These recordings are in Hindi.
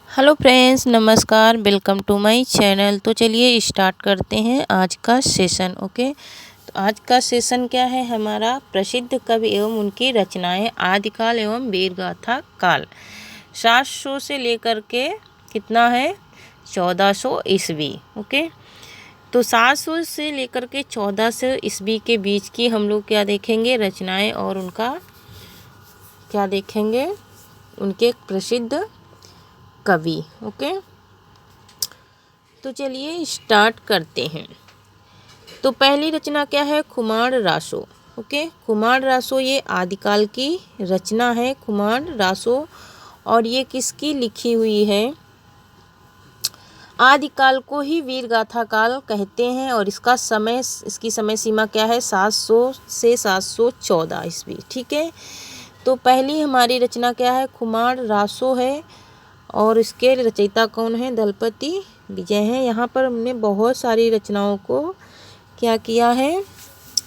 हेलो फ्रेंड्स, नमस्कार। Welcome to my channel. तो चलिए स्टार्ट करते हैं आज का सेशन। ओके, तो आज का सेशन क्या है हमारा? प्रसिद्ध कवि एवं उनकी रचनाएं, आदिकाल एवं वीरगाथा काल। 700 से लेकर के कितना है? 1400 ईस्वी। ओके, तो 700 से लेकर के 1400 ईस्वी के बीच की हम लोग क्या देखेंगे? रचनाएं और उनका क्या देखेंगे? उनके प्रसिद्ध कवि। ओके, तो चलिए स्टार्ट करते हैं। तो पहली रचना क्या है? खुमार रासो। ओके, खुमार रासो ये आदिकाल की रचना है, खुमार रासो। और ये किसकी लिखी हुई है? आदिकाल को ही वीरगाथा काल कहते हैं। और इसकी समय सीमा क्या है? 700 से 714 ईस्वी। ठीक है, तो पहली हमारी रचना क्या है? खुमार रासो है। और इसके रचयिता कौन है? दलपति विजय हैं। यहाँ पर हमने बहुत सारी रचनाओं को क्या किया है?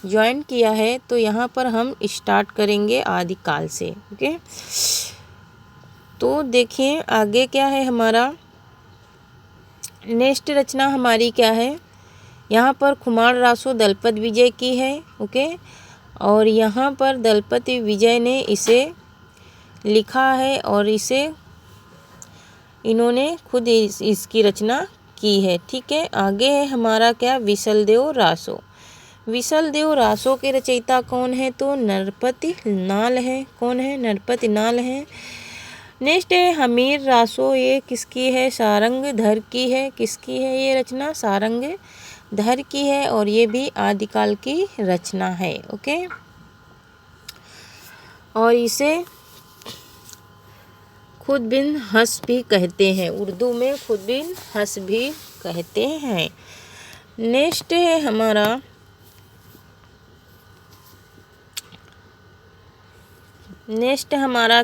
ज्वाइन किया है। तो यहाँ पर हम स्टार्ट करेंगे आदिकाल से। ओके, तो देखिए आगे क्या है हमारा नेक्स्ट रचना हमारी क्या है? यहाँ पर खुमार रासो दलपत विजय की है। ओके, और यहाँ पर दलपति विजय ने इसे लिखा है और इन्होंने खुद इसकी रचना की है। ठीक है, आगे है हमारा क्या? विशलदेव रासो। विशलदेव रासो के रचयिता कौन है? तो नरपति नाल है। कौन है? नरपति नाल है। नेक्स्ट है हमीर रासो। ये किसकी है? सारंग धर की है। किसकी है ये रचना? सारंग धर की है। और ये भी आदिकाल की रचना है। ओके, और इसे खुद बिन हंस भी कहते हैं। उर्दू में खुद बिन हंस भी कहते हैं। नेक्स्ट है हमारा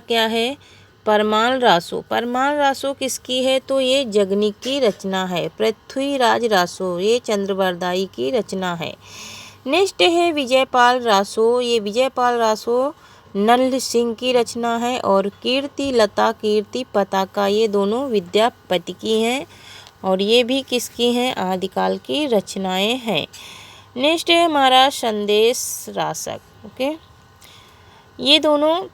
क्या है? परमाल रासो। परमाल रासो किसकी है? तो ये जगनी की रचना है। पृथ्वीराज रासो ये चंद्रबरदाई की रचना है। नेक्स्ट है विजयपाल रासो। ये विजयपाल रासो नल सिंह की रचना है। और कीर्ति लता कीर्ति पताका ये दोनों विद्यापति की हैं। और ये भी किसकी हैं? आदिकाल की रचनाएं हैं। नेक्स्ट है हमारा संदेश रासक। ओके, ये दोनों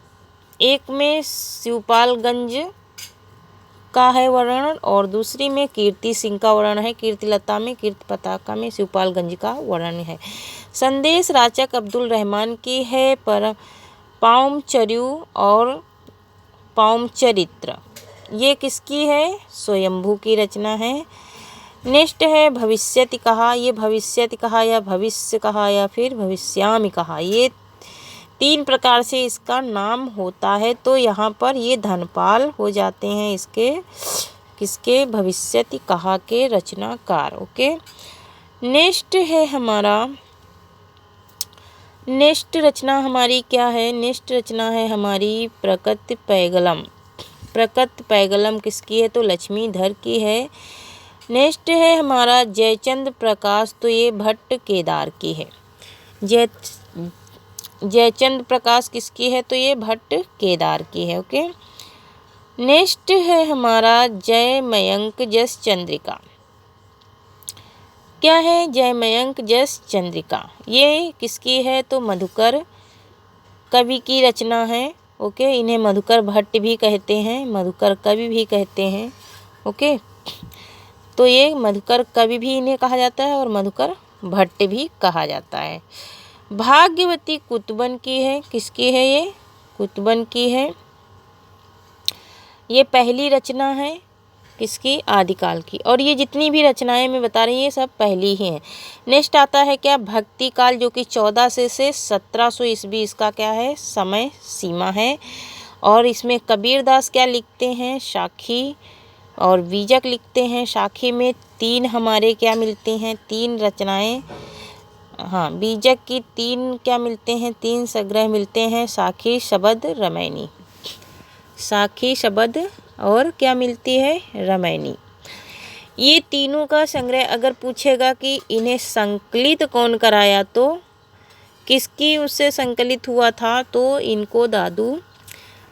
एक में शिवपालगंज का है वर्णन और दूसरी में कीर्ति सिंह का वर्णन है। कीर्ति लता में, कीर्ति पताका में शिवपालगंज का वर्णन है। संदेश राचक अब्दुल रहमान की है। पर पाउमचर्यु और पाउमचरित्र ये किसकी है? स्वयंभू की रचना है। नेक्स्ट है भविष्यति कहा। ये भविष्यति कहा या भविष्य कहा या फिर भविष्यामि कहा, ये 3 प्रकार से इसका नाम होता है। तो यहाँ पर ये धनपाल हो जाते हैं इसके किसके? भविष्यति कहा के रचनाकार। ओके, नेक्स्ट रचना हमारी क्या है? नेक्स्ट रचना है हमारी प्रकट पैगलम। प्रकट पैगलम किसकी है? तो लक्ष्मीधर की है। नेक्स्ट है हमारा जयचंद प्रकाश। तो ये भट्ट केदार की है। जयचंद प्रकाश किसकी है? तो ये भट्ट केदार की है। ओके, नेक्स्ट है हमारा जय मयंक जस चंद्रिका। क्या है? जय मयंक जस चंद्रिका ये किसकी है? तो मधुकर कवि की रचना है। ओके, इन्हें मधुकर भट्ट भी कहते हैं, मधुकर कवि भी कहते हैं। ओके, तो ये मधुकर कवि भी इन्हें कहा जाता है और मधुकर भट्ट भी कहा जाता है। भाग्यवती कुतुबन की है। किसकी है ये? कुतुबन की है। ये पहली रचना है किसकी? आदिकाल की। और ये जितनी भी रचनाएं मैं बता रही हूँ ये सब पहली ही हैं। नेक्स्ट आता है क्या? भक्ति काल, जो कि 1400 से 1700 ईस्वी इसका क्या है? समय सीमा है। और इसमें कबीरदास क्या लिखते हैं? साखी और बीजक लिखते हैं। साखी में 3 हमारे क्या मिलते हैं? 3 रचनाएं। हाँ, बीजक की 3 क्या मिलते हैं? 3 संग्रह मिलते हैं। साखी, शबद, रामायणी। साखी, शबद और क्या मिलती है? रामायणी। ये तीनों का संग्रह अगर पूछेगा कि इन्हें संकलित कौन कराया तो किसकी उससे संकलित हुआ था? तो इनको दादू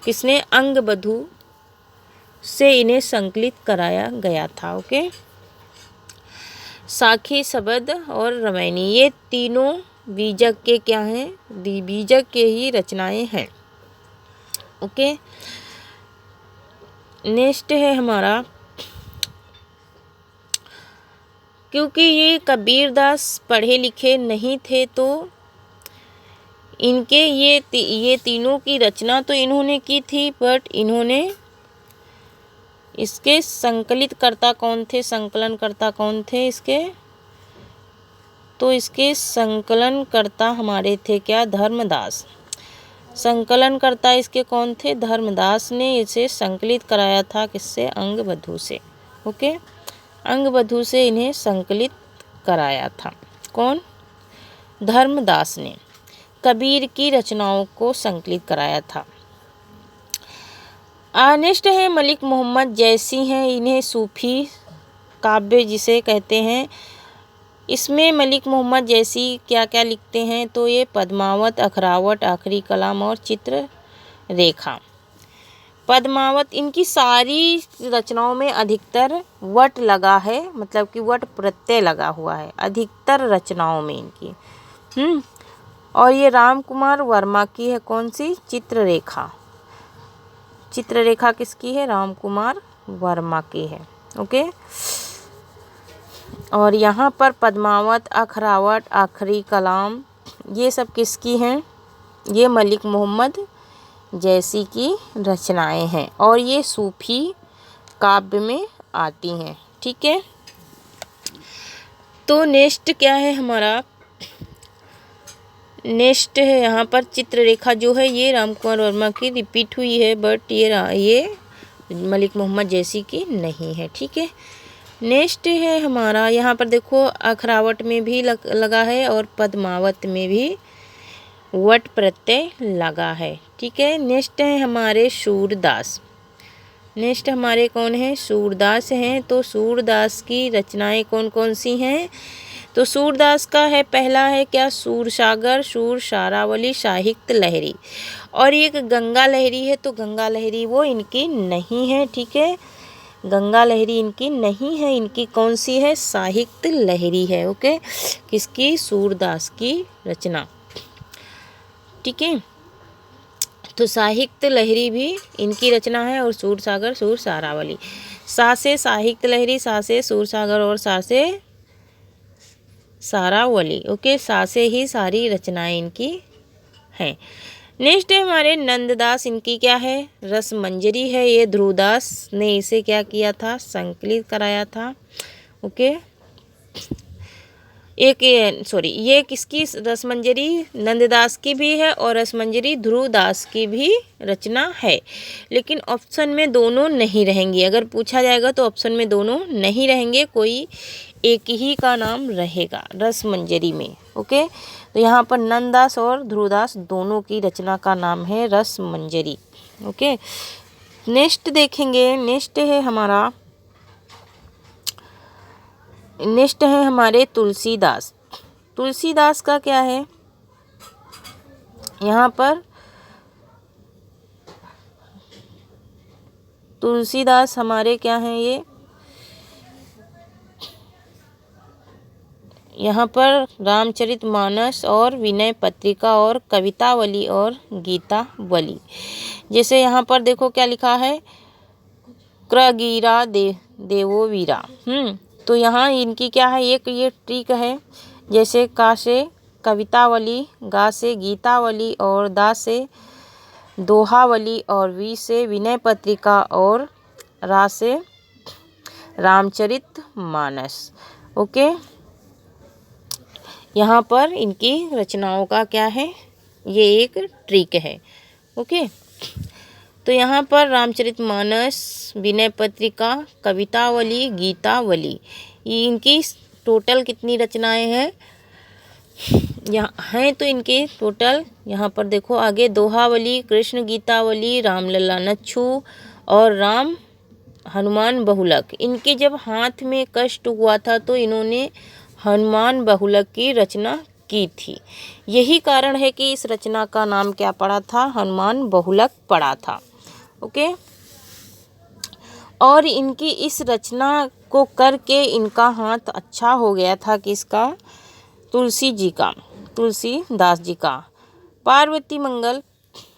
किसने? अंगबधू से इन्हें संकलित कराया गया था। ओके, साखी, शबद और रामायणी ये तीनों बीजक के क्या हैं, बीजक के ही रचनाएं हैं। ओके, नेक्स्ट है हमारा, क्योंकि ये कबीरदास पढ़े लिखे नहीं थे तो इनके ये तीनों की रचना तो इन्होंने की थी, बट इन्होंने इसके संकलितकर्ता कौन थे, संकलनकर्ता कौन थे इसके, तो इसके संकलनकर्ता हमारे थे क्या, धर्मदास। संकलनकर्ता इसके कौन थे, धर्मदास ने इसे संकलित कराया था किससे, अंगबधू से। ओके, अंगबधू से इन्हें संकलित कराया था। कौन, धर्मदास ने कबीर की रचनाओं को संकलित कराया था। नेक्स्ट है मलिक मोहम्मद जैसी हैं, इन्हें सूफी काव्य जिसे कहते हैं। इसमें मलिक मोहम्मद जैसी क्या क्या लिखते हैं, तो ये पद्मावत, अखरावट, आखिरी कलाम और चित्र रेखा। पद्मावत, इनकी सारी रचनाओं में अधिकतर वट लगा है, मतलब कि वट प्रत्यय लगा हुआ है अधिकतर रचनाओं में इनकी। और ये राम कुमार वर्मा की है, कौन सी, चित्ररेखा। चित्ररेखा किसकी है, राम कुमार वर्मा की है। ओके, और यहाँ पर पद्मावत, अखरावट, आखिरी कलाम ये सब किसकी हैं, ये मलिक मोहम्मद जैसी की रचनाएं हैं और ये सूफी काव्य में आती हैं। ठीक है, तो नेक्स्ट क्या है हमारा, नेक्स्ट है यहाँ पर चित्ररेखा जो है ये राम कुमार वर्मा की रिपीट हुई है, बट ये मलिक मोहम्मद जैसी की नहीं है। ठीक है, नेक्स्ट है हमारा, यहाँ पर देखो अखरावट में भी लगा है और पद्मावत में भी वट प्रत्यय लगा है। ठीक है, नेक्स्ट है हमारे सूरदास। नेक्स्ट हमारे कौन है, सूरदास हैं। तो सूरदास की रचनाएं कौन कौन सी हैं, तो सूरदास का है, पहला है क्या, सूरसागर, सूर सारावली, साहित्य लहरी, और एक गंगा लहरी है। तो गंगा लहरी वो इनकी नहीं है। ठीक है, गंगा लहरी इनकी नहीं है, इनकी कौन सी है, साहित्य लहरी है। ओके, किसकी, सूरदास की रचना। ठीक है, तो साहित्य लहरी भी इनकी रचना है और सूरसागर, सूर सारावली, सा से साहित्य लहरी, सा से सूरसागर और सा से सारावली। ओके, सा से ही सारी रचनाएं इनकी हैं। नेक्स्ट है हमारे नंददास, इनकी क्या है, रसमंजरी है। ये ध्रुवदास ने इसे क्या किया था, संकलित कराया था। ओके, ये किसकी, रसमंजरी नंददास की भी है और रसमंजरी ध्रुवदास की भी रचना है, लेकिन ऑप्शन में दोनों नहीं रहेंगी। अगर पूछा जाएगा तो ऑप्शन में दोनों नहीं रहेंगे, कोई एक ही का नाम रहेगा रसमंजरी में। ओके, तो यहाँ पर नंददास और ध्रुवदास दोनों की रचना का नाम है रसमंजरी। ओके, नेक्स्ट देखेंगे, नेक्स्ट है हमारे तुलसीदास। तुलसीदास का क्या है, यहाँ पर तुलसीदास हमारे क्या हैं, ये यहाँ पर रामचरितमानस और विनय पत्रिका और कवितावली और गीतावली। जैसे यहाँ पर देखो क्या लिखा है, क्रगीरा देवो वीरा। तो यहाँ इनकी क्या है, एक ये ट्रिक है, जैसे का से कवितावली, गा से गीतावली और दा से दोहावली और वी से विनय पत्रिका और रा से रामचरितमानस। ओके, यहाँ पर इनकी रचनाओं का क्या है, ये एक ट्रिक है। ओके, तो यहाँ पर रामचरितमानस, विनय पत्रिका, कवितावली, गीतावली, ये इनकी टोटल कितनी रचनाएं हैं, यहाँ हैं तो इनके टोटल, यहाँ पर देखो आगे, दोहावली, कृष्ण गीतावली, रामलला नच्छू और राम हनुमान बहुलक। इनके जब हाथ में कष्ट हुआ था तो इन्होंने हनुमान बहुलक की रचना की थी। यही कारण है कि इस रचना का नाम क्या पड़ा था, हनुमान बहुलक पड़ा था। ओके, और इनकी इस रचना को करके इनका हाथ अच्छा हो गया था, किसका? तुलसीदास जी का। पार्वती मंगल।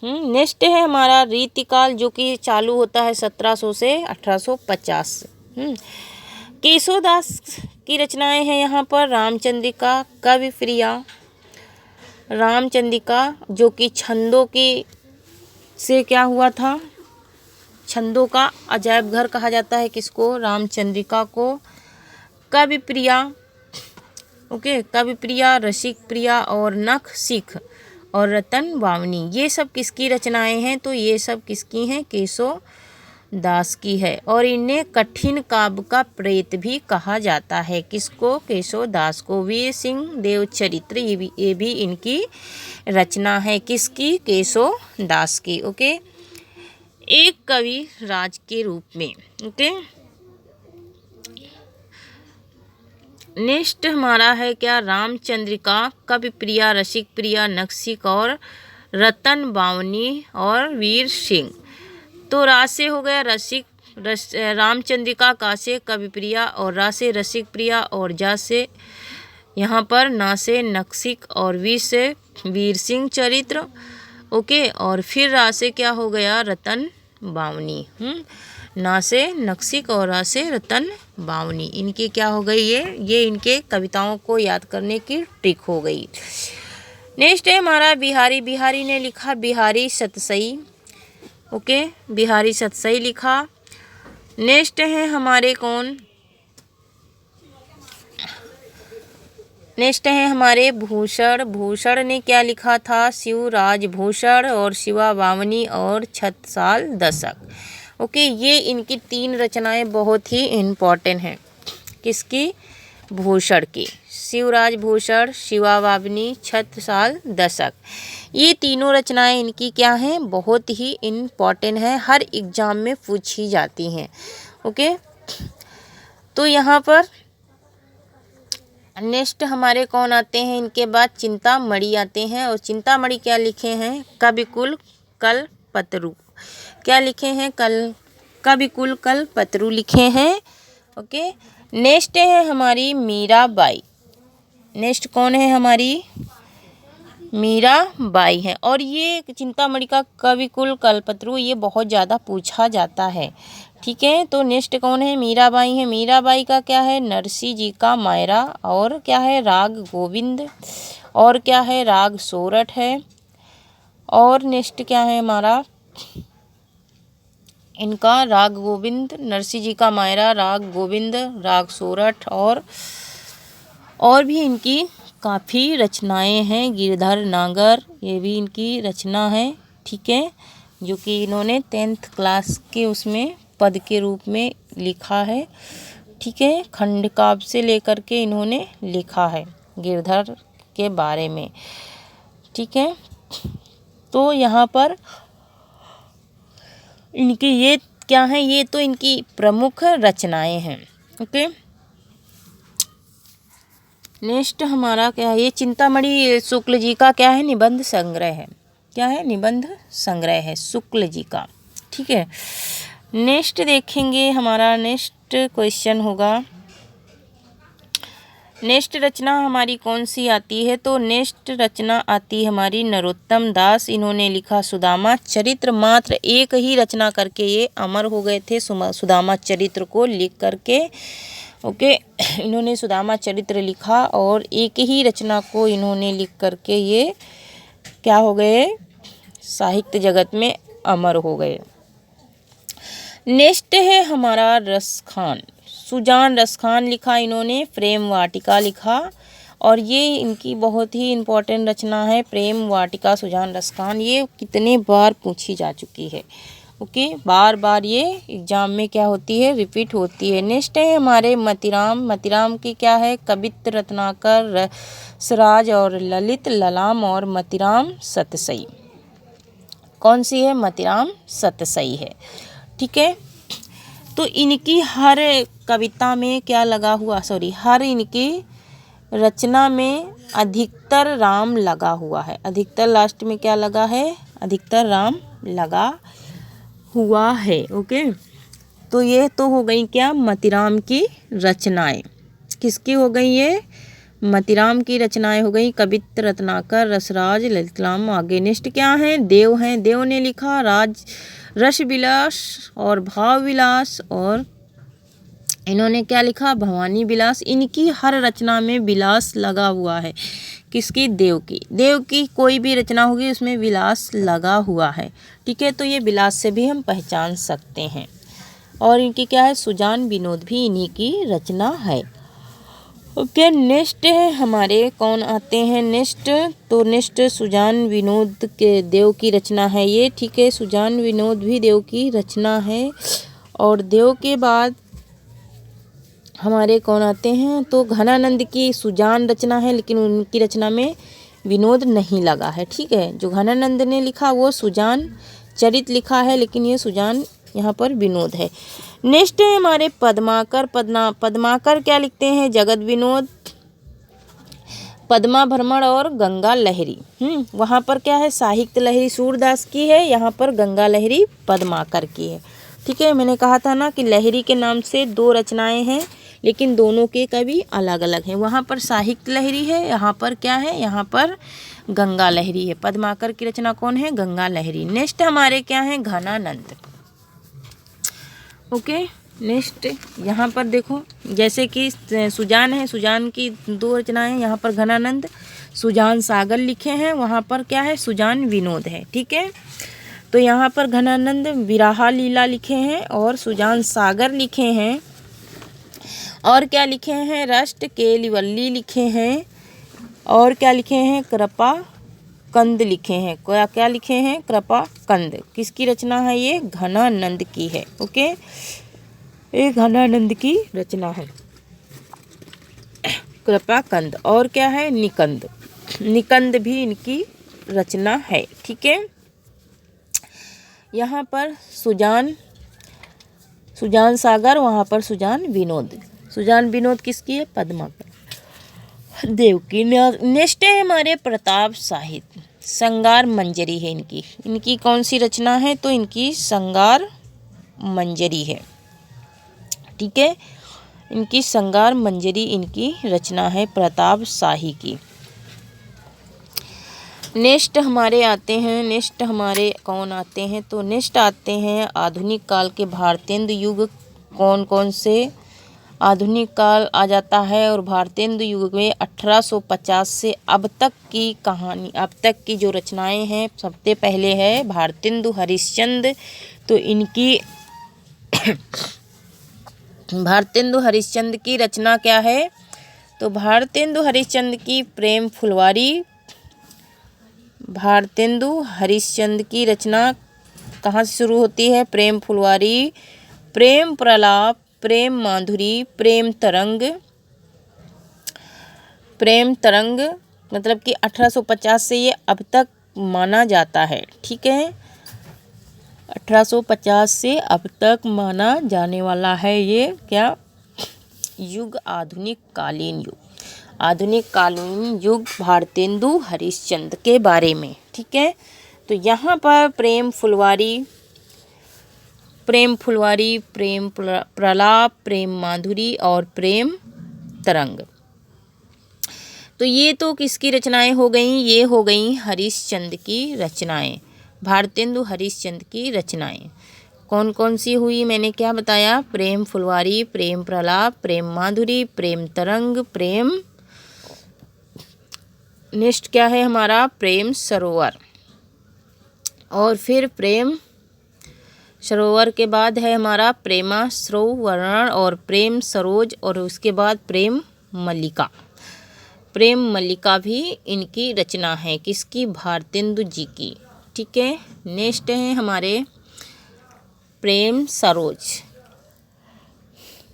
नेक्स्ट है हमारा रीतिकाल, जो कि चालू होता है 1700 से 1850। केशवदास की रचनाएं हैं यहाँ पर। रामचंद्रिका, कवि प्रिया। रामचंद्रिका जो कि छंदों की से क्या हुआ था? छंदों का अजायब घर कहा जाता है किसको? रामचंद्रिका को। कवि प्रिया, ओके, कवि प्रिया, रसिक प्रिया और नख सिख और रतन बावनी, ये सब किसकी रचनाएं हैं? तो ये सब किसकी हैं? केशव दास की है। और इन्हें कठिन काव्य का प्रेत भी कहा जाता है। किसको? केशव दास को। वीर सिंह देव चरित्र, ये भी इनकी रचना है। किसकी? केशव दास की। ओके, एक कवि राज के रूप में। ओके, नेक्स्ट हमारा है क्या? रामचंद्रिका, कवि प्रिया, रसिक प्रिया, नक्सिक और रतन बावनी और वीर सिंह। तो रा से हो गया रामचंद्रिका, का से कवि प्रिया और रा से रसिक प्रिया और जा से यहाँ पर ना से नक्सिक और वी से वीर सिंह चरित्र। ओके, और फिर रा से क्या हो गया? रतन बावनी। ना से नक्सिक और रा से रतन बावनी। इनकी क्या हो गई? ये इनके कविताओं को याद करने की ट्रिक हो गई। नेक्स्ट है हमारा बिहारी ने लिखा बिहारी सतसई। ओके, बिहारी सतसई लिखा। नेक्स्ट है हमारे कौन? नेक्स्ट है हमारे भूषण ने क्या लिखा था? शिवराज भूषण और शिवा बावनी और छत्रसाल दशक। ओके, ये इनकी 3 रचनाएं बहुत ही इम्पॉर्टेंट हैं। किसकी? भूषण की। शिवराज भूषण, शिवा बावनी, छत्रसाल दशक, ये तीनों रचनाएं इनकी क्या हैं? बहुत ही इम्पॉर्टेंट हैं, हर एग्जाम में पूछी जाती हैं। ओके, तो यहाँ पर नेक्स्ट हमारे कौन आते हैं? इनके बाद चिंतामणि आते हैं। और चिंतामणि क्या लिखे हैं? कविकुल कल्पतरु। क्या लिखे हैं? कविकुल कल्पतरु लिखे हैं। ओके, नेक्स्ट है हमारी मीराबाई। नेक्स्ट कौन है हमारी? मीराबाई है। और ये चिंतामणि का कविकुल कल्पतरु ये बहुत ज़्यादा पूछा जाता है। ठीक है, तो नेक्स्ट कौन है? मीराबाई है। मीराबाई का क्या है? नरसिंह जी का मायरा और क्या है? राग गोविंद और क्या है? राग सोरठ है। और नेक्स्ट क्या है हमारा? इनका राग गोविंद, नरसिंह जी का मायरा, राग गोविंद, राग सोरठ और भी इनकी काफ़ी रचनाएं हैं। गिरधर नागर, ये भी इनकी रचना है। ठीक है, जो कि इन्होंने 10th क्लास के उसमें पद के रूप में लिखा है। ठीक है, खंड काव्य से लेकर के इन्होंने लिखा है गिरधर के बारे में। ठीक है, तो यहाँ पर इनकी ये क्या है? ये तो इनकी प्रमुख रचनाएं हैं। ओके, नेक्स्ट हमारा क्या है? ये चिंतामणि शुक्ल जी का क्या है? निबंध संग्रह है। क्या है? निबंध संग्रह है शुक्ल जी का। ठीक है, नेक्स्ट देखेंगे हमारा नेक्स्ट क्वेश्चन होगा। नेक्स्ट रचना हमारी कौन सी आती है? तो नेक्स्ट रचना आती है हमारी नरोत्तम दास। इन्होंने लिखा सुदामा चरित्र। मात्र एक ही रचना करके ये अमर हो गए थे, सुदामा चरित्र को लिख करके। ओके, इन्होंने सुदामा चरित्र लिखा और एक ही रचना को इन्होंने लिख करके ये क्या हो गए? साहित्य जगत में अमर हो गए। नेक्स्ट है हमारा रसखान। सुजान रसखान लिखा इन्होंने। प्रेम वाटिका लिखा और ये इनकी बहुत ही इम्पोर्टेंट रचना है। प्रेम वाटिका सुजान रसखान, ये कितने बार पूछी जा चुकी है। ओके, बार बार ये एग्जाम में क्या होती है? रिपीट होती है। नेक्स्ट है हमारे मतिराम। मतिराम की क्या है? कवित्त रत्नाकर, रसराज और ललित ललाम और मतिराम सतसई। कौन सी है? मतिराम सतसई है। ठीक है, तो इनकी हर कविता में क्या लगा हुआ? हर इनकी रचना में अधिकतर राम लगा हुआ है। अधिकतर लास्ट में क्या लगा है? अधिकतर राम लगा हुआ है। ओके, तो ये तो हो गई क्या, मतीराम की रचनाएं। किसकी हो गई ये, मतीराम की रचनाएं हो गई। कवित्त रत्नाकर, रसराज, ललितराम। आगे नेक्स्ट क्या है, देव हैं। देव ने लिखा रस विलास और भाव विलास, और इन्होंने क्या लिखा, भवानी विलास। इनकी हर रचना में विलास लगा हुआ है। किसकी, देव की। देव की कोई भी रचना होगी उसमें विलास लगा हुआ है, ठीक है। तो ये विलास से भी हम पहचान सकते हैं। और इनकी क्या है, सुजान विनोद भी इन्हीं की रचना है। ओके, नेक्स्ट है हमारे कौन आते हैं नेक्स्ट, तो नेक्स्ट सुजान विनोद के देव की रचना है ये, ठीक है। सुजान विनोद भी देव की रचना है। और देव के बाद हमारे कौन आते हैं, तो घनानंद की सुजान रचना है, लेकिन उनकी रचना में विनोद नहीं लगा है, ठीक है। जो घनानंद ने लिखा वो सुजान चरित लिखा है, लेकिन ये सुजान यहाँ पर विनोद है। नेक्स्ट है हमारे पद्माकर। पद्माकर क्या लिखते हैं, जगत विनोद, पद्मा भ्रमण और गंगा लहरी। वहाँ पर क्या है, साहित्य लहरी सूरदास की है, यहाँ पर गंगा लहरी पद्माकर की है, ठीक है। मैंने कहा था ना कि लहरी के नाम से दो रचनाएं हैं, लेकिन दोनों के कवि अलग अलग हैं। वहाँ पर साहित्य लहरी है, यहाँ पर क्या है, यहाँ पर गंगा लहरी है। पद्माकर की रचना कौन है, गंगा लहरी। नेक्स्ट हमारे क्या है, घनानंद। ओके, नेक्स्ट यहाँ पर देखो, जैसे कि सुजान है, सुजान की दो रचनाएं, यहाँ पर घनानंद सुजान सागर लिखे हैं, वहाँ पर क्या है, सुजान विनोद है, ठीक है। तो यहाँ पर घनानंद विराहा लीला लिखे हैं और सुजान सागर लिखे हैं। और क्या लिखे हैं, राष्ट्र केलिवल्ली लिखे हैं, और क्या लिखे हैं, कृपा कंद लिखे हैं। क्या लिखे हैं, कृपा कंद। किसकी रचना है ये, घनानंद की है, ओके। ये घनानंद की रचना है, कृपा कंद। और क्या है, निकंद। निकंद भी इनकी रचना है, ठीक है। यहाँ पर सुजान सागर, वहाँ पर सुजान विनोद। सुजान विनोद किसकी है, पद्माकर देव की। नेक्स्ट है हमारे प्रताप साहित्य। श्रृंगार मंजरी है इनकी कौन सी रचना है, तो इनकी श्रृंगार मंजरी है, ठीक है। इनकी श्रृंगार मंजरी इनकी रचना है प्रताप शाही की। नेक्स्ट हमारे आते हैं, नेक्स्ट हमारे कौन आते हैं, तो नेक्स्ट आते हैं आधुनिक काल के भारतेंदु युग। कौन कौन से आधुनिक काल आ जाता है, और भारतेंदु युग में 1850 से अब तक की कहानी, अब तक की जो रचनाएं हैं, सबसे पहले है भारतेंदु हरिश्चंद्र। तो इनकी भारतेंदु हरिश्चंद्र की रचना क्या है, तो भारतेंदु हरिश्चंद्र की प्रेम फुलवारी। भारतेंदु हरिश्चंद्र की रचना कहाँ से शुरू होती है, प्रेम फुलवारी, प्रेम प्रलाप, प्रेम माधुरी, प्रेम तरंग। प्रेम तरंग मतलब कि 1850 से ये अब तक माना जाता है, ठीक है। 1850 से अब तक माना जाने वाला है ये क्या युग, आधुनिक कालीन युग। आधुनिक कालीन युग भारतेंदु हरिश्चंद्र के बारे में, ठीक है। तो यहाँ पर प्रेम फुलवारी, प्रेम प्रलाप, प्रेम माधुरी और प्रेम तरंग। तो ये तो किसकी रचनाएं हो गई, ये हो गई हरिश्चंद्र की रचनाएं, भारतेंदु हरिश्चंद्र की रचनाएं। कौन कौन सी हुई, मैंने क्या बताया, प्रेम फुलवारी, प्रेम प्रलाप, प्रेम माधुरी, प्रेम तरंग, प्रेम। नेक्स्ट क्या है हमारा, प्रेम सरोवर। और फिर प्रेम सरोवर के बाद है हमारा प्रेमा सरोवरण और प्रेम सरोज, और उसके बाद प्रेम मल्लिका। प्रेम मल्लिका भी इनकी रचना है, किसकी, भारतेंदु जी की, ठीक है। नेक्स्ट है हमारे प्रेम सरोज।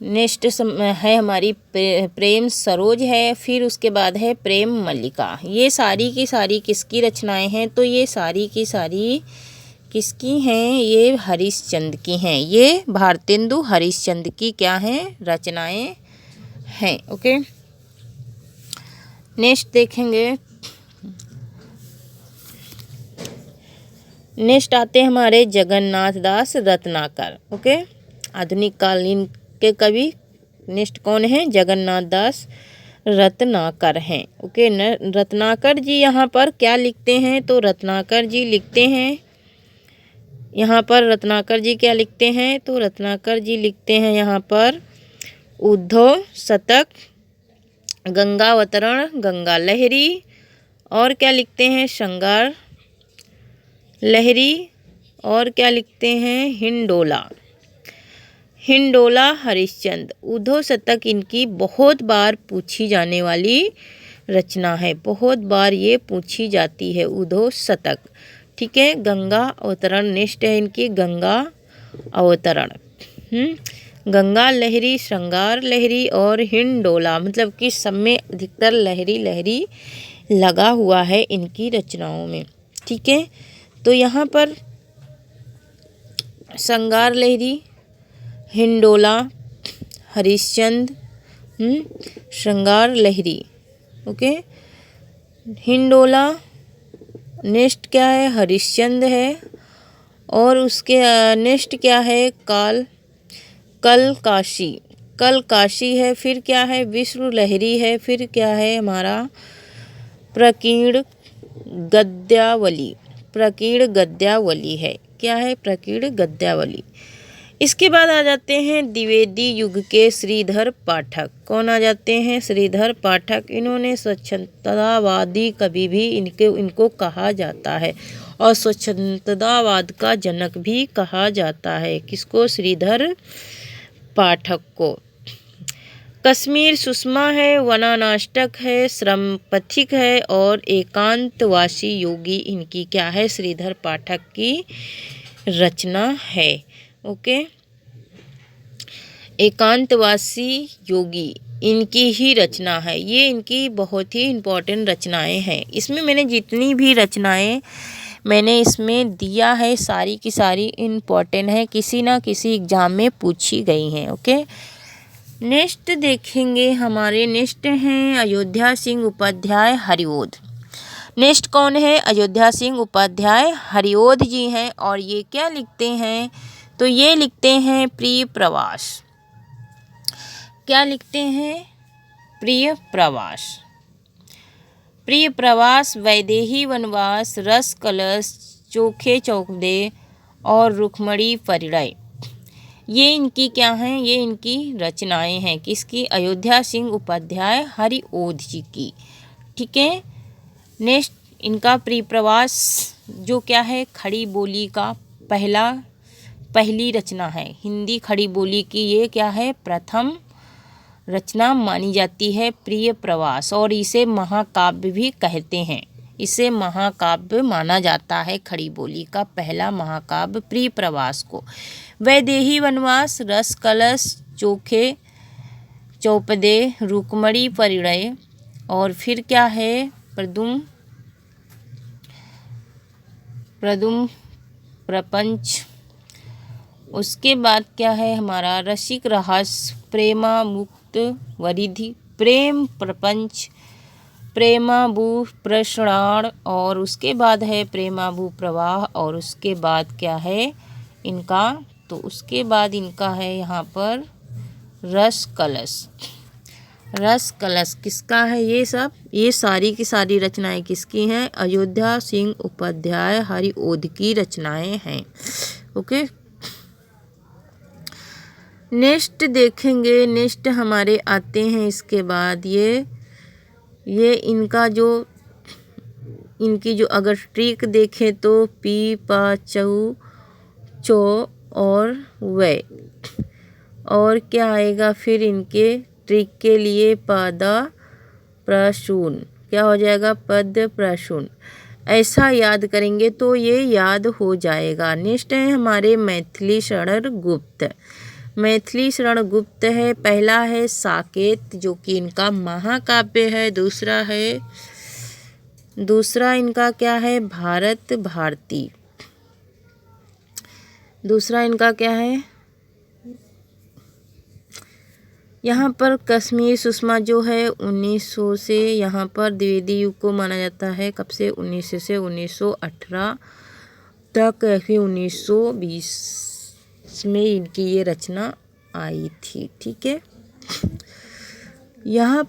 नेक्स्ट है हमारी प्रेम सरोज है, फिर उसके बाद है प्रेम मल्लिका। ये सारी की सारी किसकी रचनाएं हैं, तो ये सारी की सारी किसकी हैं, ये हरिश्चंद्र की हैं। ये भारतेंदु हरिश्चंद्र की क्या हैं, रचनाएं हैं, ओके। नेक्स्ट देखेंगे, नेक्स्ट आते हैं हमारे जगन्नाथ दास रत्नाकर, ओके। आधुनिक कालीन के कवि नेक्स्ट कौन है? जगन्नाथ दास रत्नाकर हैं। ओके, रत्नाकर जी यहाँ पर क्या लिखते हैं? तो रत्नाकर जी लिखते हैं, यहाँ पर रत्नाकर जी क्या लिखते हैं? तो रत्नाकर जी लिखते हैं यहाँ पर उद्धव शतक, गंगावतरण, गंगा लहरी, और क्या लिखते हैं? श्रृंगार लहरी, और क्या लिखते हैं? हिंडोला, हिंडोला हरिश्चंद्र। उद्धव शतक इनकी बहुत बार पूछी जाने वाली रचना है, बहुत बार ये पूछी जाती है उद्धव शतक। ठीक है, गंगा अवतरण नेक्स्ट है इनकी, गंगा अवतरण। गंगा लहरी, श्रृंगार लहरी और हिंडोला, मतलब कि सब में अधिकतर लहरी लहरी लगा हुआ है इनकी रचनाओं में। ठीक है, तो यहाँ पर श्रृंगार लहरी, हिंडोला हरिश्चंद्र, श्रृंगार लहरी। ओके, हिंडोला नेक्स्ट क्या है? हरिश्चंद्र है, और उसके नेक्स्ट क्या है? कल काशी, कल काशी है। फिर क्या है? विश्व लहरी है। फिर क्या है हमारा? प्रकीर्ण गद्यावली, प्रकीर्ण गद्यावली है। क्या है? प्रकीर्ण गद्यावली। इसके बाद आ जाते हैं द्विवेदी युग के श्रीधर पाठक। कौन आ जाते हैं? श्रीधर पाठक। इन्होंने स्वच्छंदतावादी कवि भी इनको कहा जाता है, और स्वच्छंदतावाद का जनक भी कहा जाता है। किसको? श्रीधर पाठक को। कश्मीर सुषमा है, वनानाष्टक है, श्रम पथिक है, और एकांतवासी योगी इनकी क्या है? श्रीधर पाठक की रचना है। ओके, एकांतवासी योगी इनकी ही रचना है। ये इनकी बहुत ही इम्पोर्टेंट रचनाएं हैं। इसमें मैंने जितनी भी रचनाएं मैंने इसमें दिया है, सारी की सारी इम्पोर्टेंट है, किसी ना किसी एग्जाम में पूछी गई हैं। ओके, नेक्स्ट देखेंगे हमारे, नेक्स्ट हैं अयोध्या सिंह उपाध्याय हरिओध। नेक्स्ट कौन है? अयोध्या सिंह उपाध्याय हरिओध जी हैं, और ये क्या लिखते हैं? तो ये लिखते हैं प्रिय प्रवास। क्या लिखते हैं? प्रिय प्रवास। प्रिय प्रवास, वैदेही वनवास, रस कलश, चोखे चौपदे और रुक्मणी परिणय, ये इनकी क्या हैं? ये इनकी रचनाएं हैं। किसकी? अयोध्या सिंह उपाध्याय हरिओध जी की। ठीक है, नेक्स्ट इनका प्रिय प्रवास जो क्या है? खड़ी बोली का पहली रचना है। हिंदी खड़ी बोली की ये क्या है? प्रथम रचना मानी जाती है प्रिय प्रवास, और इसे महाकाव्य भी कहते हैं। इसे महाकाव्य माना जाता है, खड़ी बोली का पहला महाकाव्य प्रिय प्रवास को। वैदेही वनवास, रस कलश, चोखे चौपदे, रुक्मणी परिणय, और फिर क्या है? प्रदुम प्रपंच। उसके बाद क्या है हमारा? रसिक रहस्य, प्रेमामुक्त वरिधि, प्रेम प्रपंच, प्रेमाभू प्रसृणाण, और उसके बाद है प्रेमाभू प्रवाह, और उसके बाद क्या है इनका? तो उसके बाद इनका है यहाँ पर रस कलश। रस कलश किसका है? ये सब, ये सारी की सारी रचनाएं किसकी हैं? अयोध्या सिंह उपाध्याय हरिओध की रचनाएं हैं। ओके, नेक्स्ट देखेंगे। नेक्स्ट हमारे आते हैं इसके बाद ये इनकी जो अगर ट्रिक देखें तो पी पा चौ चो और वे, और क्या आएगा फिर इनके ट्रिक के लिए? पद प्रसून। क्या हो जाएगा? पद प्रसून। ऐसा याद करेंगे तो ये याद हो जाएगा। नेक्स्ट है हमारे मैथिली शरण गुप्त। मैथिली शरण गुप्त है। पहला है साकेत जो कि इनका महाकाव्य है। दूसरा इनका क्या है? भारत भारती। दूसरा इनका क्या है? यहाँ पर कश्मीर सुषमा जो है 1900 से, यहाँ पर द्विवेदी युग को माना जाता है कब से? 1900 से 1918 तक, या फिर 1920 में इनकी ये रचना आई थी। ठीक है, यहाँ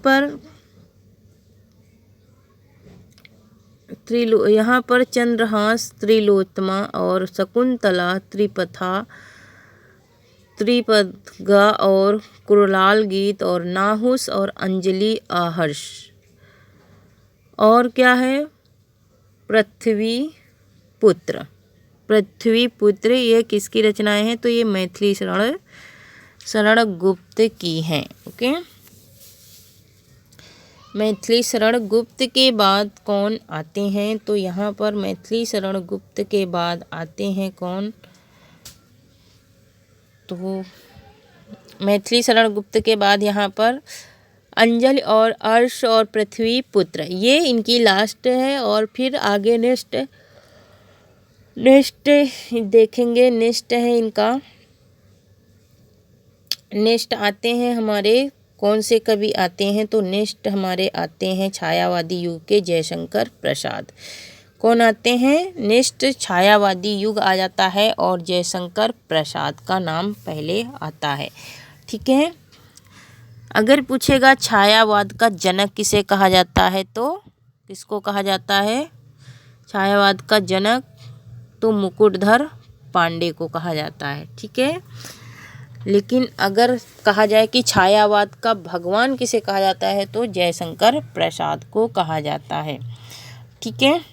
पर चंद्रहास, त्रिलोत्तमा और शकुंतला, त्रिपदगा और कुरलाल गीत और नाहुस और अंजलि आहर्ष और क्या है पृथ्वी पुत्र ये किसकी रचनाएं हैं? तो ये मैथिली शरण गुप्त की हैं। ओके, मैथिली शरण गुप्त के बाद कौन आते हैं? तो यहाँ पर मैथिली शरण गुप्त के बाद आते हैं कौन? तो मैथिली शरण गुप्त के बाद यहाँ पर अंजल और अर्श और पृथ्वी पुत्र, ये इनकी लास्ट है। और फिर आगे नेक्स्ट देखेंगे। नेक्स्ट है इनका, नेक्स्ट आते हैं हमारे कौन से कवि आते हैं? तो नेक्स्ट हमारे आते हैं छायावादी युग के जयशंकर प्रसाद। कौन आते हैं? नेक्स्ट छायावादी युग आ जाता है और जयशंकर प्रसाद का नाम पहले आता है। ठीक है, अगर पूछेगा छायावाद का जनक किसे कहा जाता है तो किसको कहा जाता है? छायावाद का जनक तो मुकुटधर पांडे को कहा जाता है। ठीक है, लेकिन अगर कहा जाए कि छायावाद का भगवान किसे कहा जाता है तो जयशंकर प्रसाद को कहा जाता है। ठीक है,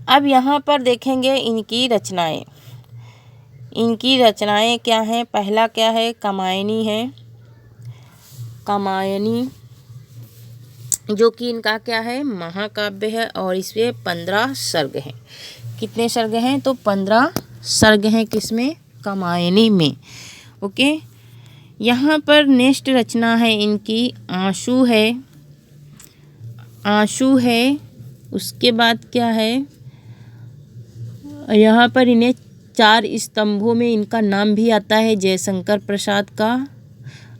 अब यहाँ पर देखेंगे इनकी रचनाएं। इनकी रचनाएं क्या हैं? पहला क्या है? कामायनी है। कामायनी जो कि इनका क्या है? महाकाव्य है और इसमें 15 सर्ग हैं। कितने सर्ग हैं? तो 15 सर्ग हैं। किसमें? कामायनी में। ओके, यहाँ पर नेक्स्ट रचना है इनकी आंसू है। उसके बाद क्या है? यहाँ पर इन्हें 4 स्तंभों में इनका नाम भी आता है, जयशंकर प्रसाद का।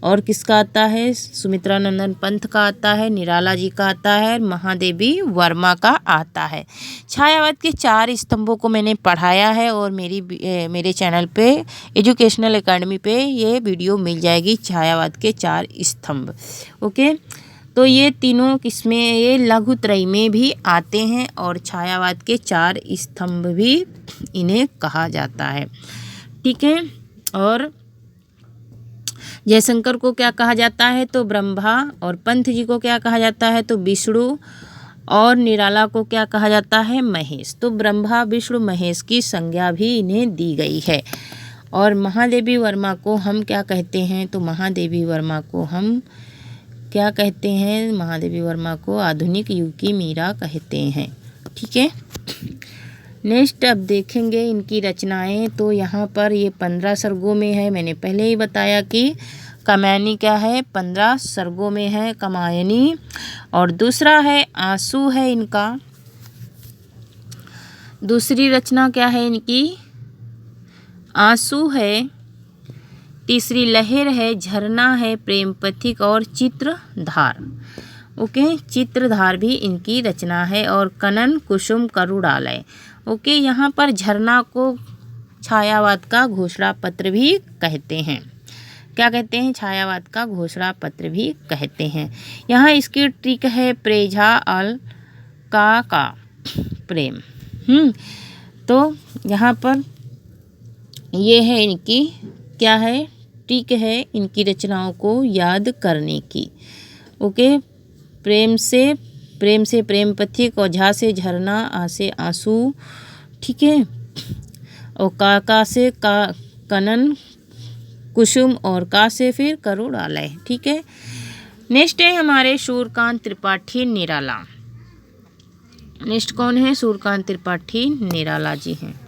और किसका आता है? सुमित्रा नंदन पंत का आता है, निराला जी का आता है, महादेवी वर्मा का आता है। छायावाद के 4 स्तंभों को मैंने पढ़ाया है और मेरे चैनल पे एजुकेशनल एकेडमी पे ये वीडियो मिल जाएगी, छायावाद के 4 स्तंभ। ओके, तो ये तीनों किसमें? ये लघुत्रयी में भी आते हैं और छायावाद के 4 स्तंभ भी इन्हें कहा जाता है। ठीक है, और जयशंकर को क्या कहा जाता है? तो ब्रह्मा। और पंत जी को क्या कहा जाता है? तो विष्णु। और निराला को क्या कहा जाता है? महेश। तो ब्रह्मा विष्णु महेश की संज्ञा भी इन्हें दी गई है। और महादेवी वर्मा को हम क्या कहते हैं? तो महादेवी वर्मा को हम क्या कहते हैं? महादेवी वर्मा को आधुनिक युग की मीरा कहते हैं। ठीक है, नेक्स्ट अब देखेंगे इनकी रचनाएं। तो यहाँ पर ये 15 सर्गों में है। मैंने पहले ही बताया कि कामायनी क्या है? 15 सर्गों में है कामायनी। और दूसरा है आंसू है इनका। दूसरी रचना क्या है इनकी? आंसू है। तीसरी लहर है, झरना है, प्रेम पथिक और चित्रधार। ओके, चित्रधार भी इनकी रचना है। और कनन, कुसुम, करुणालय। ओके, यहाँ पर झरना को छायावाद का घोषणा पत्र भी कहते हैं। क्या कहते हैं? छायावाद का घोषणा पत्र भी कहते हैं। यहाँ इसकी ट्रिक है प्रेझा अल का प्रेम। तो यहाँ पर ये है इनकी क्या है? ट्रिक है इनकी रचनाओं को याद करने की। ओके, प्रेम से प्रेम पथिक और झा से झरना, आ से आंसू। ठीक है, और का से कनन कुसुम और का से फिर करुणालय। ठीक है, नेक्स्ट है हमारे सूर्यकांत त्रिपाठी निराला। नेक्स्ट कौन है? सूर्यकांत त्रिपाठी निराला जी हैं।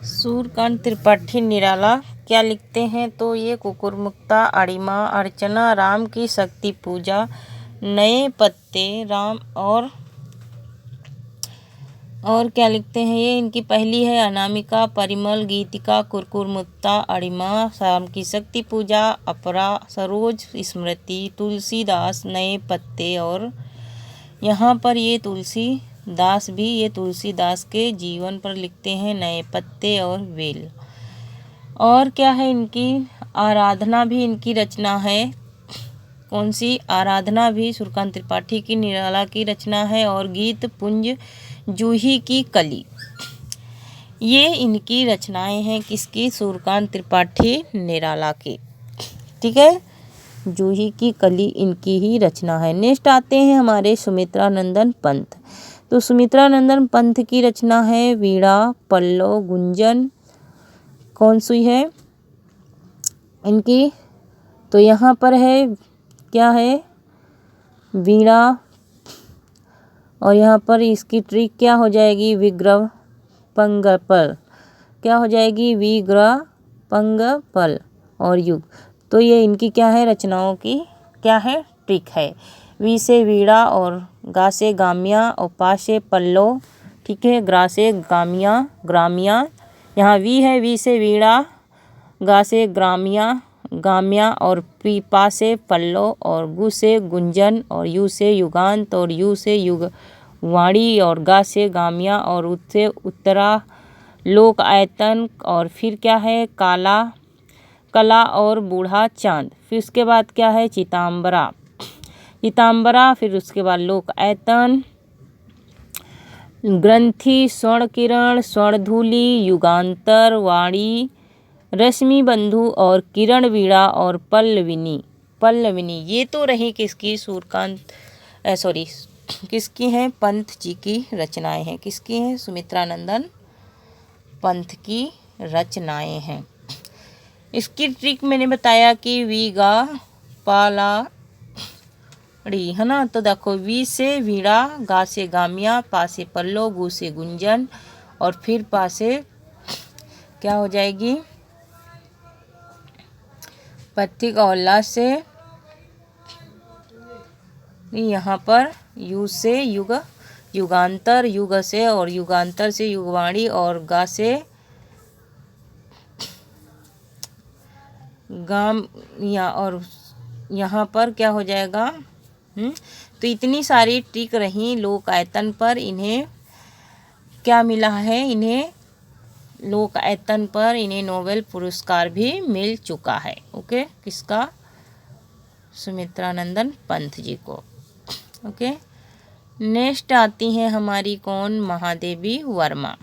सूर्यकांत त्रिपाठी निराला क्या लिखते हैं? तो ये कुकुरमुक्ता, अड़िमा, अर्चना, राम की शक्ति पूजा, नए पत्ते, राम और क्या लिखते हैं? ये इनकी पहली है अनामिका, परिमल, गीतिका, कुकुरमुक्ता, अड़िमा, राम की शक्ति पूजा, अपरा, सरोज, स्मृति, तुलसीदास, नए पत्ते। और यहाँ पर ये तुलसी दास भी ये तुलसीदास के जीवन पर लिखते हैं, नए पत्ते और वेल। और क्या है, इनकी आराधना भी इनकी रचना है। कौन सी? आराधना भी सूर्यकांत त्रिपाठी की निराला की रचना है। और गीत पुंज जूही की कली, ये इनकी रचनाएं हैं। किसकी? सूर्यकांत त्रिपाठी निराला की। ठीक है, जूही की कली इनकी ही रचना है। नेक्स्ट आते हैं हमारे सुमित्रानंदन पंत। तो सुमित्रानंदन पंत की रचना है वीणा, पल्लव, गुंजन। कौन सी है इनकी? तो यहाँ पर है, क्या है? वीणा। और यहाँ पर इसकी ट्रिक क्या हो जाएगी? विग्रह पंगपल। क्या हो जाएगी? विग्रह पंगपल और युग। तो ये इनकी क्या है? रचनाओं की क्या है? ट्रिक है। वी से वीणा और गा से गाम्या और पा से पल्लव। ठीक है, ग्रा से गाम्या ग्राम्या। यहाँ वी है, वी से वीणा, गा से गाम्या और पा से पल्लव और गु से गुंजन और यू से युगांत और यू से युगवाणी और गा से गाम्या और उत से उत्तरा लोक आयतन। और फिर क्या है? कला और बूढ़ा चांद। फिर उसके बाद क्या है? चितांबरा। फिर उसके बाद लोक आयतन, ग्रंथि, स्वर्ण किरण, स्वर्णधूलि, युगांतर, वाणी, रश्मि बंधु और किरण वीणा और पल्लविनी। ये तो रही किसकी? सूर्यकांत किसकी हैं? पंत जी की रचनाएं हैं। किसकी हैं? सुमित्रानंदन पंत की रचनाएं हैं। इसकी ट्रिक मैंने बताया कि वी गा पाला ड़ी, है ना। तो देखो, वी से वीणा, गा से गाम्या, पा से पल्लव, गु से गुंजन और फिर पा से क्या हो जाएगी? पथिक और ला से यहाँ पर यू से युगांतर, युग से और युगांतर से युगवाणी और गा से गाम और यहाँ पर क्या हो जाएगा? तो इतनी सारी ट्रिक रही लोक आयतन पर। इन्हें क्या मिला है? इन्हें लोक आयतन पर इन्हें नोबेल पुरस्कार भी मिल चुका है। ओके, किसका? सुमित्रानंदन पंत जी को। ओके, नेक्स्ट आती हैं हमारी कौन? महादेवी वर्मा।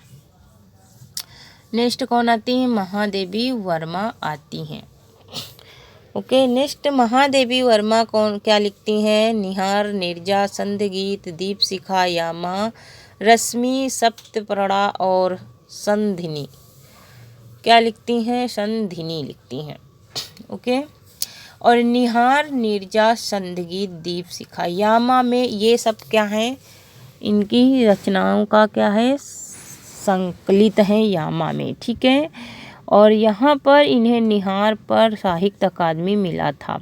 नेक्स्ट कौन आती है? महादेवी वर्मा आती हैं। ओके, नेक्स्ट महादेवी वर्मा कौन क्या लिखती हैं? निहार, नीरजा, संध्य-गीत, दीपशिखा, यामा, रश्मि, सप्तपर्णा और संधिनी। क्या लिखती हैं? संधिनी लिखती हैं। ओके, और निहार, नीरजा, संध्य-गीत, दीपशिखा, यामा में ये सब क्या है? इनकी रचनाओं का क्या है? संकलित है यामा में। ठीक है, और यहाँ पर इन्हें निहार पर साहित्य अकादमी मिला था।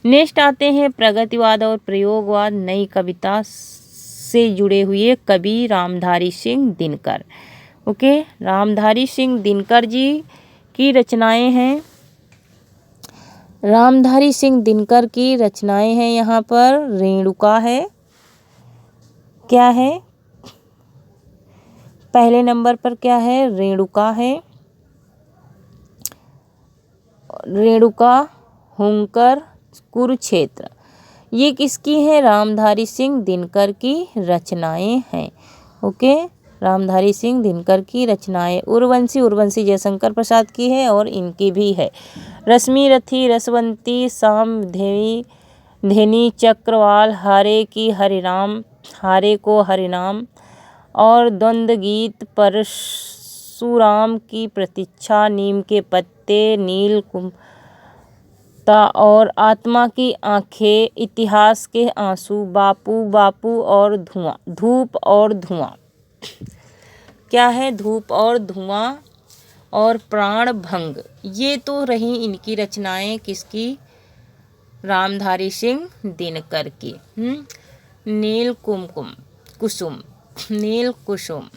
नेक्स्ट आते हैं प्रगतिवाद और प्रयोगवाद, नई कविता से जुड़े हुए कवि रामधारी सिंह दिनकर। ओके, रामधारी सिंह दिनकर जी की रचनाएं हैं। रामधारी सिंह दिनकर की रचनाएं हैं। यहाँ पर रेणुका है। क्या है? पहले नंबर पर क्या है? रेणुका है। रेणुका, हुंकर, कुरुक्षेत्र, ये किसकी है? रामधारी सिंह दिनकर की रचनाएं हैं। ओके, रामधारी सिंह दिनकर की रचनाएं। उर्वशी जयशंकर प्रसाद की है और इनकी भी है। रश्मि रथी, रसवंती, सामधेनी, धेनी, चक्रवाल, हारे को हरिनाम और द्वंद्व गीत, परशुराम की प्रतीक्षा, नीम के पत्ते, नील कुमता और आत्मा की आंखें, इतिहास के आंसू, बापू और धुआं, धूप और धुआं। क्या है? धूप और धुआं और प्राण भंग। ये तो रही इनकी रचनाएं। किसकी? रामधारी सिंह दिनकर की। नील कुसुम।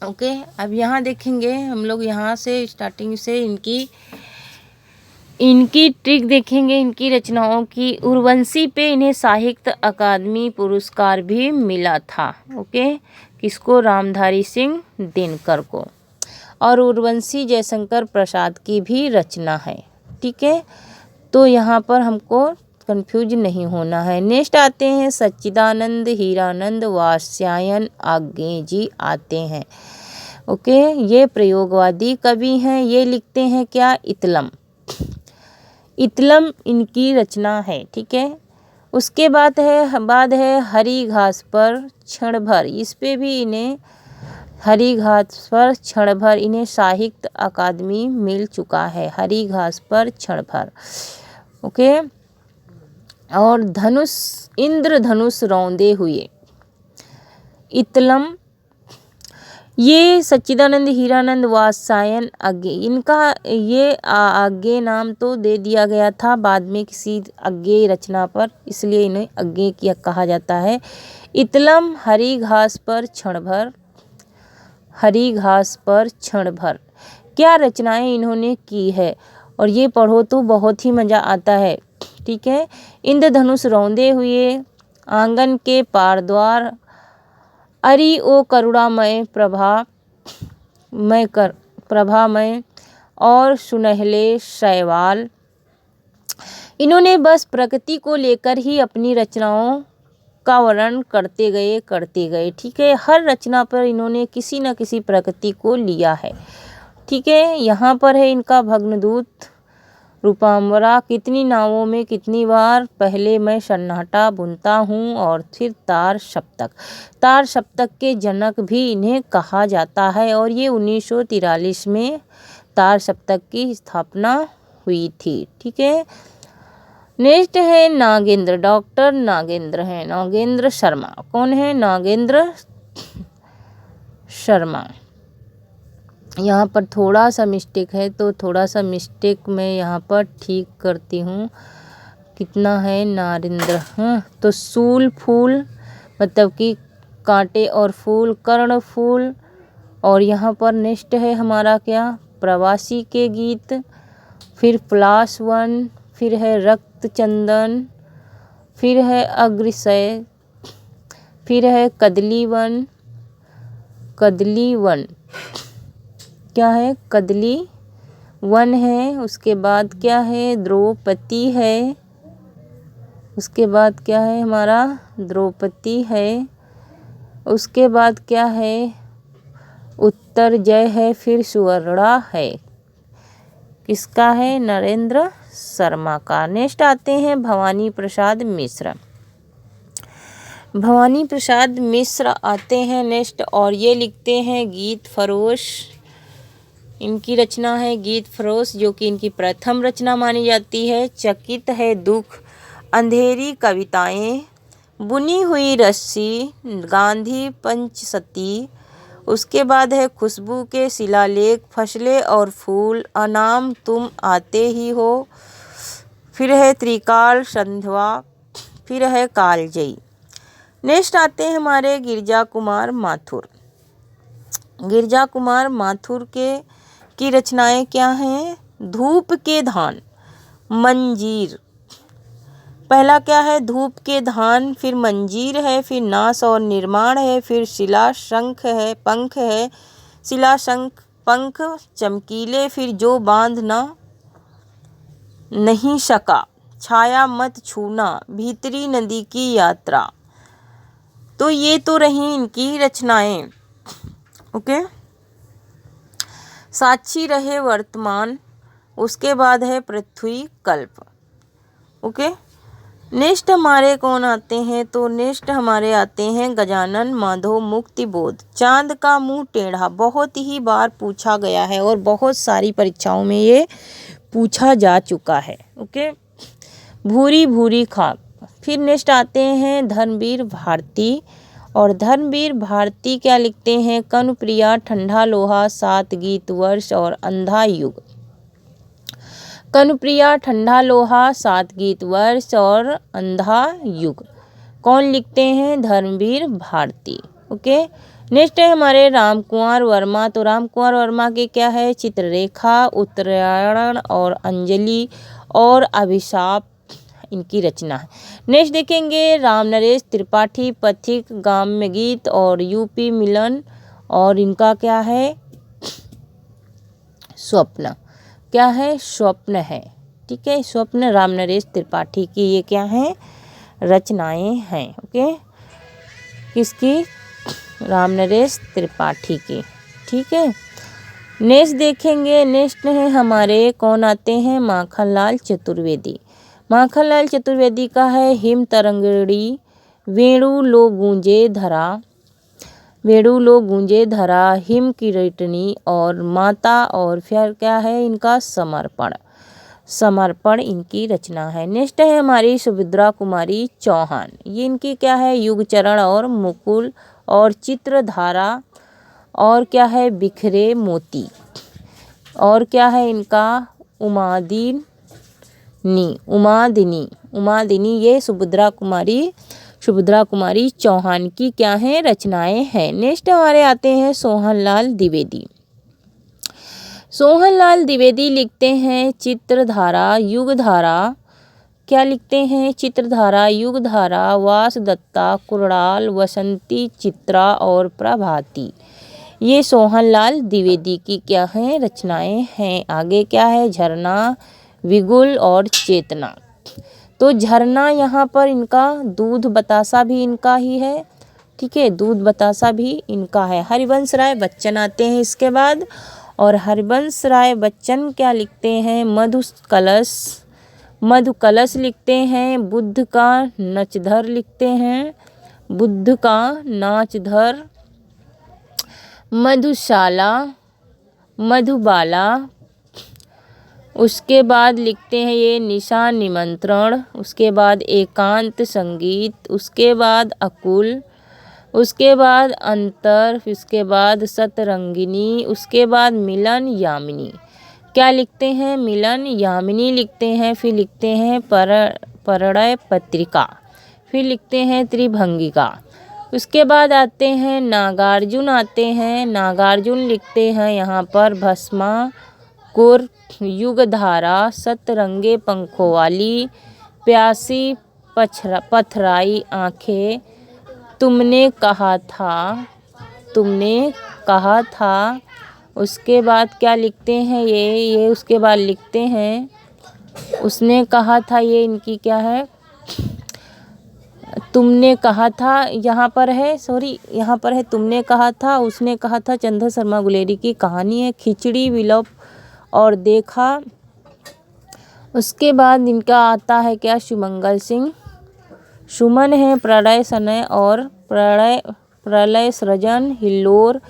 ओके, अब यहाँ देखेंगे हम लोग, यहाँ से स्टार्टिंग से इनकी इनकी ट्रिक देखेंगे इनकी रचनाओं की। उर्वशी पे इन्हें साहित्य अकादमी पुरस्कार भी मिला था। ओके, किसको? रामधारी सिंह दिनकर को। और उर्वशी जयशंकर प्रसाद की भी रचना है। ठीक है, तो यहाँ पर हमको कंफ्यूज नहीं होना है। नेक्स्ट आते हैं सच्चिदानंद हीरानंद वात्स्यायन आज्ञे जी आते हैं। ओके, ये प्रयोगवादी कवि हैं। ये लिखते हैं क्या? इतलम। इतलम इनकी रचना है। ठीक है, उसके बाद है हरी घास पर क्षण भर। इस पे भी इन्हें हरी घास पर क्षण भर इन्हें साहित्य अकादमी मिल चुका है। हरी घास पर क्षण भर। ओके, और धनुष इंद्रधनुष रौंदे हुए। इतलम, ये सच्चिदानंद हीरानंद वात्स्यायन आज्ञे, इनका ये आज्ञे नाम तो दे दिया गया था बाद में किसी आज्ञे रचना पर, इसलिए इन्हें आज्ञे किया कहा जाता है। इतलम हरी घास पर क्षण भर। हरी घास पर क्षण भर क्या रचनाएं इन्होंने की है, और ये पढ़ो तो बहुत ही मज़ा आता है। ठीक है, इंद्रधनुष रौंदे हुए, आंगन के पार द्वार, अरि ओ करुणामय प्रभामय और सुनहले शैवाल। इन्होंने बस प्रकृति को लेकर ही अपनी रचनाओं का वर्णन करते गए। ठीक है, हर रचना पर इन्होंने किसी न किसी प्रकृति को लिया है। ठीक है, यहाँ पर है इनका भग्नदूत, रूपांबरा, कितनी नावों में कितनी बार, पहले मैं सन्नाटा बुनता हूँ, और फिर तार सप्तक। तार सप्तक के जनक भी इन्हें कहा जाता है, और ये 1943 में तार सप्तक की स्थापना हुई थी। ठीक है, नेक्स्ट है नागेंद्र। डॉक्टर नागेंद्र हैं, नागेंद्र शर्मा। कौन है? नागेंद्र शर्मा। यहाँ पर थोड़ा सा मिस्टेक है, तो थोड़ा सा मिस्टेक मैं यहाँ पर ठीक करती हूँ। कितना है? नारेंद्र। हाँ, तो सूल फूल मतलब कि कांटे और फूल, कर्ण फूल। और यहाँ पर नेक्स्ट है हमारा क्या? प्रवासी के गीत, फिर प्लास वन, फिर है रक्त चंदन, फिर है अग्रसय, फिर है कदली वन। कदली वन क्या है? कदली वन है। उसके बाद क्या है? द्रौपदी है। उसके बाद क्या है हमारा? द्रौपदी है। उसके बाद क्या है? उत्तर जय है, फिर सुवर्णा है। किसका है? नरेंद्र शर्मा का। नेक्स्ट आते हैं भवानी प्रसाद मिश्र। भवानी प्रसाद मिश्र आते हैं नेक्स्ट, और ये लिखते हैं गीत फरोश। इनकी रचना है गीत फरोश, जो कि इनकी प्रथम रचना मानी जाती है। चकित है दुख, अंधेरी कविताएं, बुनी हुई रस्सी, गांधी पंचसती। उसके बाद है खुशबू के शिलालेख, फसलें और फूल, अनाम तुम आते ही हो। फिर है त्रिकाल संध्या, फिर है कालजयी। नेक्स्ट आते हैं हमारे गिरजा कुमार माथुर। गिरजा कुमार माथुर की रचनाएं क्या हैं? धूप के धान, मंजीर। पहला क्या है? धूप के धान, फिर मंजीर है, फिर नाश और निर्माण है, फिर शिला शंख है, पंख है, शिला शंख पंख चमकीले, फिर जो बांध ना नहीं सका, छाया मत छूना, भीतरी नदी की यात्रा। तो ये तो रही इनकी रचनाएं। ओके, साक्षी रहे वर्तमान। उसके बाद है पृथ्वी कल्प। ओके, नेक्स्ट हमारे कौन आते हैं? तो नेक्स्ट हमारे आते हैं गजानन माधव मुक्तिबोध। चांद का मुंह टेढ़ा बहुत ही बार पूछा गया है, और बहुत सारी परीक्षाओं में ये पूछा जा चुका है। ओके, भूरी भूरी खाक। फिर नेक्स्ट आते हैं धर्मवीर भारती, और धर्मवीर भारती क्या लिखते हैं? कनुप्रिया, ठंडा लोहा, 7 गीत वर्ष और अंधा युग। कनुप्रिया, ठंडा लोहा, 7 गीत वर्ष और अंधा युग कौन लिखते हैं? धर्मवीर भारती। ओके, नेक्स्ट है हमारे राम कुंवर वर्मा। तो राम कुंवर वर्मा के क्या है, चित्ररेखा, उत्तरायण और अंजलि और अभिशाप इनकी रचना है। नेक्स्ट देखेंगे राम नरेश त्रिपाठी, पथिक, ग्राम्य गीत और यूपी मिलन और इनका क्या है, स्वप्न। क्या है, स्वप्न है। ठीक है, स्वप्न राम नरेश त्रिपाठी की ये क्या है, रचनाएं हैं। ओके, किसकी, राम नरेश त्रिपाठी की। ठीक है, नेक्स्ट देखेंगे, नेक्स्ट है हमारे कौन आते हैं, माखनलाल चतुर्वेदी। माखनलाल चतुर्वेदी का है हिम तरंगिणी, वेणु लो गूंजे धरा, वेणु लो गूंजे धरा, हिम किरीटनी और माता और फिर क्या है इनका समर्पण, समर्पण इनकी रचना है। नेक्स्ट है हमारी सुभद्रा कुमारी चौहान। ये इनकी क्या है, युगचरण और मुकुल और चित्रधारा और क्या है, बिखरे मोती और क्या है इनका, उमादिनी, उमादिनी, उमादिनी। ये सुभद्रा कुमारी चौहान की क्या है, रचनाएं हैं। नेक्स्ट हमारे आते हैं सोहनलाल द्विवेदी। सोहनलाल द्विवेदी लिखते हैं चित्रधारा, युगधारा, क्या लिखते हैं, चित्रधारा, युगधारा, वासदत्ता, कुणाल, वसंती, चित्रा और प्रभाती। ये सोहनलाल द्विवेदी की क्या है, रचनाएं हैं। आगे क्या है, झरना, विगुल और चेतना। तो झरना यहाँ पर इनका, दूध बतासा भी इनका ही है। ठीक है, दूध बतासा भी इनका है। हरिवंश राय बच्चन आते हैं इसके बाद, और हरिवंश राय बच्चन क्या लिखते हैं, मधु कलश लिखते हैं, बुद्ध का नचधर लिखते हैं, बुद्ध का नाचधर, मधुशाला, मधुबाला। उसके बाद लिखते हैं ये निशा निमंत्रण, उसके बाद एकांत संगीत, उसके बाद अकुल, उसके बाद अंतर, उसके बाद सतरंगिनी, उसके बाद मिलन यामिनी। क्या लिखते हैं, मिलन यामिनी लिखते हैं। फिर लिखते हैं परिणय पत्रिका, फिर लिखते हैं त्रिभंगिका। उसके बाद आते हैं नागार्जुन आते हैं। नागार्जुन लिखते हैं यहाँ पर भस्माकुर, युगधारा, सतरंगे पंखों वाली, प्यासी पथराई आंखें, तुमने कहा था। उसके बाद क्या लिखते हैं ये उसके बाद लिखते हैं उसने कहा था, ये इनकी क्या है, तुमने कहा था, यहाँ पर है तुमने कहा था, उसने कहा था। चंद्र शर्मा गुलेरी की कहानी है। खिचड़ी, विलोप और देखा। उसके बाद इनका आता है क्या, सुमंगल सिंह। सुमन है प्रलय सनय और प्रलय सृजन, हिल्लोर,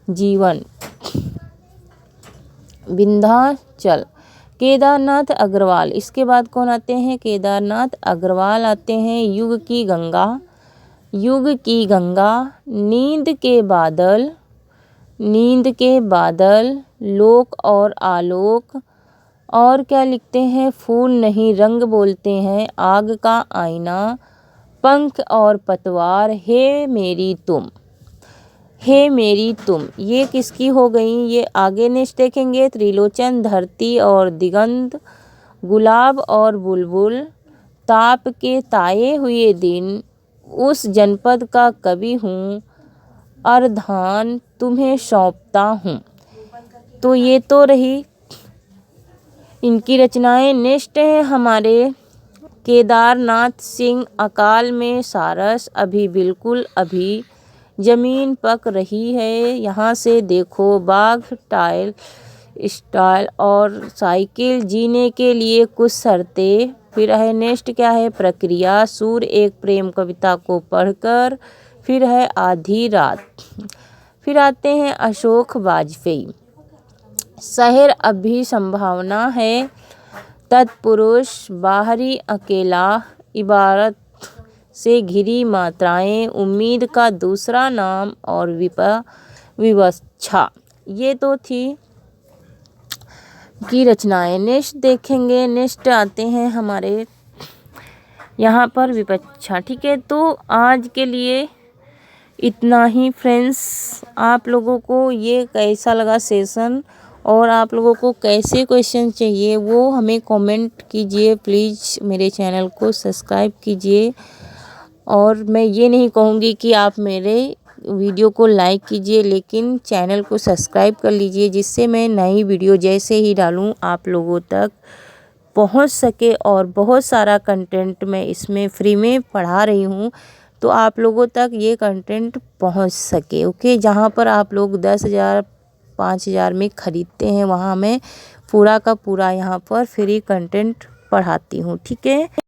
जीवन, विंध्याचल। केदारनाथ अग्रवाल, इसके बाद कौन आते हैं, केदारनाथ अग्रवाल आते हैं। युग की गंगा, नींद के बादल, लोक और आलोक। और क्या लिखते हैं, फूल नहीं रंग बोलते हैं, आग का आईना, पंख और पतवार, हे मेरी तुम। ये किसकी हो गई, ये आगे नेक्स्ट देखेंगे। त्रिलोचन, धरती और दिगंत, गुलाब और बुलबुल, ताप के ताए हुए दिन, उस जनपद का कवि हूँ, अर्धान तुम्हें सौंपता हूँ। तो ये तो रही इनकी रचनाएं। नेक्स्ट है हमारे केदारनाथ सिंह। अकाल में सारस, अभी जमीन पक रही है, यहाँ से देखो बाघ, स्टाइल और साइकिल, जीने के लिए कुछ शर्तें। फिर है नेक्स्ट क्या है, प्रक्रिया, सूर्य एक प्रेम कविता को पढ़कर। फिर है आधी रात। फिर आते हैं अशोक वाजपेयी। शहर अभी संभावना है, तत्पुरुष, बाहरी अकेला, इबारत से घिरी मात्राएं, उम्मीद का दूसरा नाम और विवक्षा। ये तो थी की रचनाएं। नेक्स्ट देखेंगे, नेक्स्ट आते हैं हमारे यहाँ पर विपक्षा। ठीक है, तो आज के लिए इतना ही फ्रेंड्स। आप लोगों को ये कैसा लगा सेशन और आप लोगों को कैसे क्वेश्चन चाहिए वो हमें कमेंट कीजिए। प्लीज़ मेरे चैनल को सब्सक्राइब कीजिए। और मैं ये नहीं कहूँगी कि आप मेरे वीडियो को लाइक कीजिए, लेकिन चैनल को सब्सक्राइब कर लीजिए, जिससे मैं नई वीडियो जैसे ही डालूँ आप लोगों तक पहुंच सके। और बहुत सारा कंटेंट मैं इसमें फ्री में पढ़ा रही हूँ, तो आप लोगों तक ये कंटेंट पहुंच सके। ओके, जहाँ पर आप लोग 10,000 5,000 में ख़रीदते हैं, वहाँ मैं पूरा का पूरा यहाँ पर फ्री कंटेंट पढ़ाती हूँ। ठीक है।